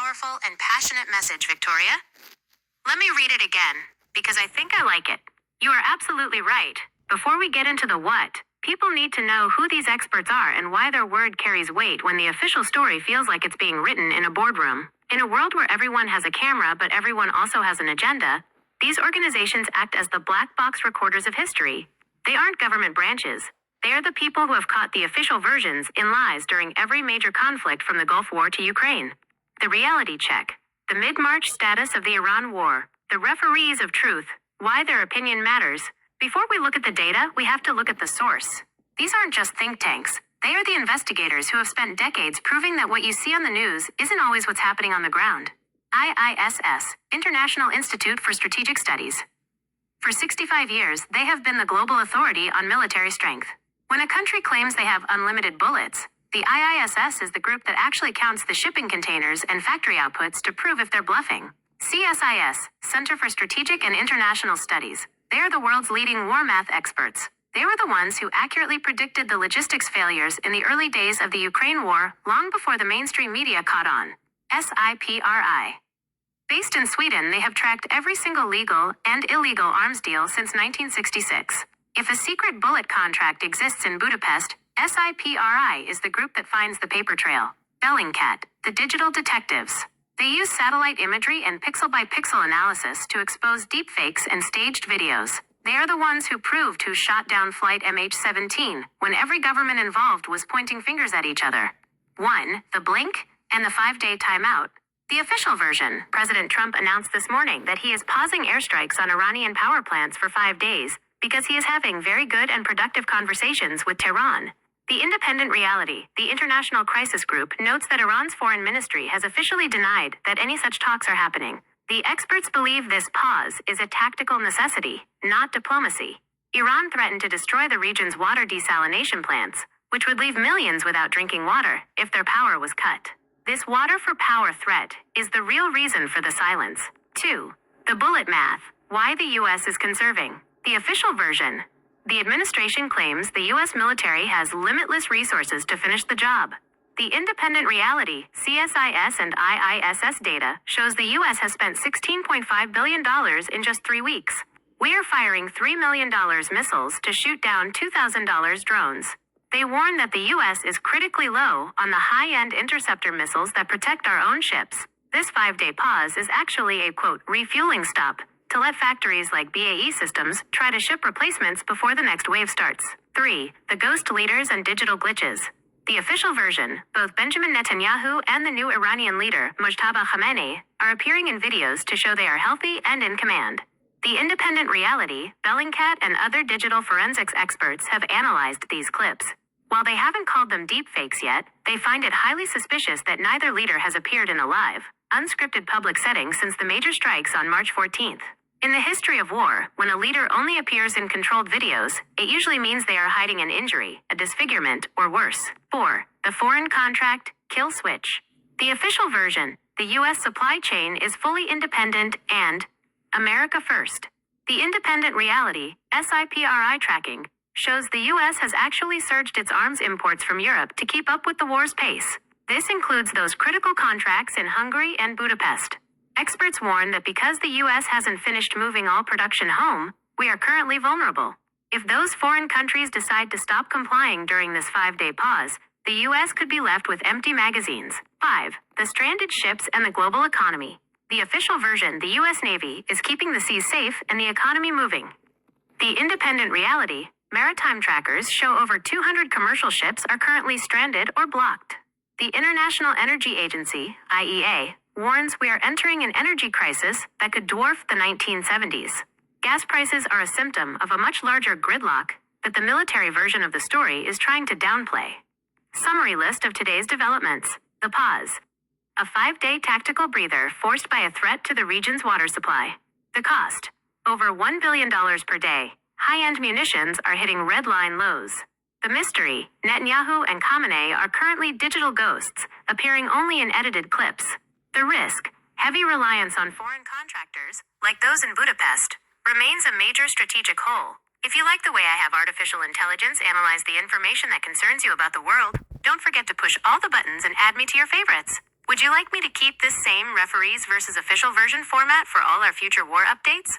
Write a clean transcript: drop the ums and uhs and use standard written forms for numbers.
powerful and passionate message, Victoria. Let me read it again, because I think I like it. You are absolutely right. Before we get into the what, people need to know who these experts are and why their word carries weight when the official story feels like it's being written in a boardroom. In a world where everyone has a camera but everyone also has an agenda, these organizations act as the black box recorders of history. They aren't government branches. They are the people who have caught the official versions in lies during every major conflict from the Gulf War to Ukraine. The reality check. The mid-March status of the Iran war. The referees of truth. Why their opinion matters. Before we look at the data, we have to look at the source. These aren't just think tanks. They are the investigators who have spent decades proving that what you see on the news isn't always what's happening on the ground. IISS, International Institute for Strategic Studies. For 65 years, they have been the global authority on military strength. When a country claims they have unlimited bullets, the IISS is the group that actually counts the shipping containers and factory outputs to prove if they're bluffing. CSIS, Center for Strategic and International Studies. They are the world's leading war math experts. They were the ones who accurately predicted the logistics failures in the early days of the Ukraine war, long before the mainstream media caught on. SIPRI. Based in Sweden, they have tracked every single legal and illegal arms deal since 1966. If a secret bullet contract exists in Budapest, SIPRI is the group that finds the paper trail. Bellingcat, the digital detectives. They use satellite imagery and pixel-by-pixel analysis to expose deepfakes and staged videos. They are the ones who proved who shot down flight MH17 when every government involved was pointing fingers at each other. 1. The blink and the 5-day timeout. The official version, President Trump announced this morning that he is pausing airstrikes on Iranian power plants for 5 days because he is having very good and productive conversations with Tehran. The Independent Reality, the international crisis group, notes that Iran's foreign ministry has officially denied that any such talks are happening. The experts believe this pause is a tactical necessity, not diplomacy. Iran threatened to destroy the region's water desalination plants, which would leave millions without drinking water if their power was cut. This water for power threat is the real reason for the silence. 2. The bullet math. Why the U.S. is conserving. The official version. The administration claims the U.S. military has limitless resources to finish the job. The Independent Reality, CSIS and IISS data shows the U.S. has spent $16.5 billion in just 3 weeks. We are firing $3 million missiles to shoot down $2,000 drones. They warn that the U.S. is critically low on the high-end interceptor missiles that protect our own ships. This 5-day pause is actually a, quote, refueling stop, to let factories like BAE Systems try to ship replacements before the next wave starts. 3. The ghost leaders and digital glitches. The official version, both Benjamin Netanyahu and the new Iranian leader, Mojtaba Khamenei, are appearing in videos to show they are healthy and in command. The Independent Reality, Bellingcat, and other digital forensics experts have analyzed these clips. While they haven't called them deepfakes yet, they find it highly suspicious that neither leader has appeared in a live, unscripted public setting since the major strikes on March 14th. In the history of war, when a leader only appears in controlled videos, it usually means they are hiding an injury, a disfigurement, or worse. 4. The foreign contract, kill switch. The official version, the U.S. supply chain is fully independent and America first. The Independent Reality, SIPRI tracking, shows the U.S. has actually surged its arms imports from Europe to keep up with the war's pace. This includes those critical contracts in Hungary and Budapest. Experts warn that because the U.S. hasn't finished moving all production home, we are currently vulnerable. If those foreign countries decide to stop complying during this 5-day pause, the U.S. could be left with empty magazines. 5. The stranded ships and the global economy. The official version, the U.S. Navy, is keeping the seas safe and the economy moving. The Independent Reality, maritime trackers show over 200 commercial ships are currently stranded or blocked. The International Energy Agency, IEA, warns we are entering an energy crisis that could dwarf the 1970s. Gas prices are a symptom of a much larger gridlock that the military version of the story is trying to downplay. Summary list of today's developments. The pause. A 5-day tactical breather forced by a threat to the region's water supply. The cost. Over $1 billion per day. High-end munitions are hitting red line lows. The mystery. Netanyahu and Khamenei are currently digital ghosts, appearing only in edited clips. The risk. Heavy reliance on foreign contractors, like those in Budapest, remains a major strategic hole. If you like the way I have artificial intelligence analyze the information that concerns you about the world, don't forget to push all the buttons and add me to your favorites. Would you like me to keep this same referees versus official version format for all our future war updates?